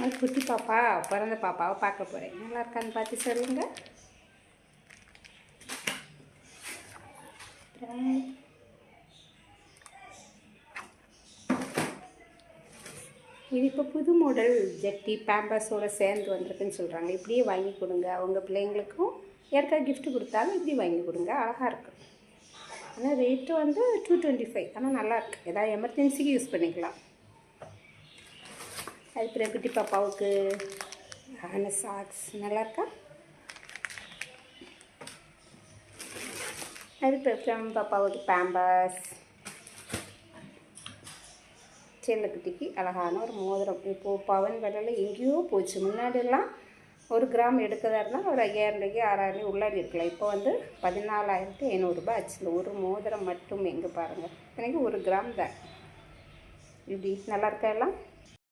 அது குட்டி பாப்பா பிறந்த பாப்பாவை பார்க்க போகிறேன். நல்லா இருக்கான்னு பார்த்து சொல்லுங்க. இது இப்போ புது மாடல் ஜட்டி பேம்பர்ஸோடு சேர்ந்து வந்திருக்குன்னு சொல்கிறாங்க. இப்படியே வாங்கி கொடுங்க. அவங்க பிள்ளைங்களுக்கும் யாருக்காவது கிஃப்ட் கொடுத்தாலும் இப்படி வாங்கி கொடுங்க. அழகாக இருக்குது. ஆனால் ரேட்டு வந்து 225. ஆனால் நல்லாயிருக்கு. ஏதாவது எமர்ஜென்சிக்கு யூஸ் பண்ணிக்கலாம். அதுக்கப்புறம் குட்டி பாப்பாவுக்கு சாக்ஸ் நல்லாயிருக்கா. அதுக்கப்புறம் பாப்பாவுக்கு பேம்பர்ஸ், செல்லக்குட்டிக்கு அழகான ஒரு மோதிரம். இப்போது பவன் விலையில் எங்கேயோ போச்சு. முன்னாடியெல்லாம் 1 கிராம் எடுக்கிறதா இருந்தால் ஒரு 5000 6000 உள்ளாடி இருக்கலாம். இப்போ வந்து 14,500 ஆச்சு. இந்த ஒரு மோதிரம் மட்டும் எங்கே பாருங்கள். எனக்கு 1 கிராம் தான். இப்படி நல்லா இருக்கா எல்லாம்.